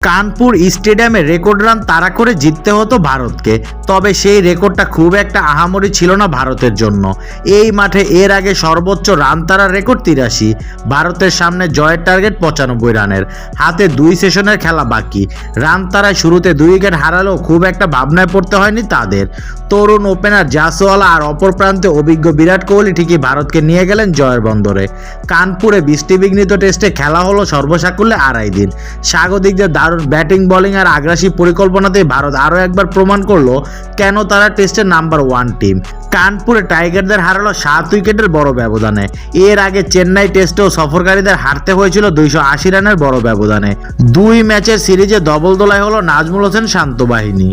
কানপুর স্টেডিয়ামে record run তাড়া করে জিততে হতো ভারতকে, তবে সেই রেকর্ডটা খুব একটা আহামরি ছিল না ভারতের জন্য। এই মাঠে এর আগে সর্বোচ্চ রান তাড়ার রেকর্ড 83। ভারতের সামনে জয়ের টার্গেট 95 রানের। হাতে 2 সেশনের খেলা বাকি। রান তাড়ায় শুরুতে 2 উইকেট হারালেও খুব একটা ভাবনায় পড়তে হয়নি তাদের। তরুণ ওপেনার জাসওয়ালা আর অপর প্রান্তে অভিজ্ঞ বিরাট কোহলি ঠিকই ভারতকে নিয়ে গেলেন জয়ের বন্দরে। কানপুরে বৃষ্টিবিঘ্নিত টেস্টে খেলা হলো সর্বসাকুল্যে 2.5 দিন। স্বাগতিকদের দারুণ ব্যাটিং বোলিং আর আগ্রাসী পরিকল্পনাতেই ভারত আরও একবার প্রমাণ করলো কেন তারা টেস্টের নাম্বার 1 টিম। কানপুরে টাইগারদের হারালো 7 উইকেটের বড় ব্যবধানে। এর আগে চেন্নাই টেস্টেও সফরকারীদের হারতে হয়েছিল 280 রানের বড় ব্যবধানে। 2 ম্যাচের সিরিজে দবল দোলায় হলো নাজমুল হোসেন শান্ত বাহিনী।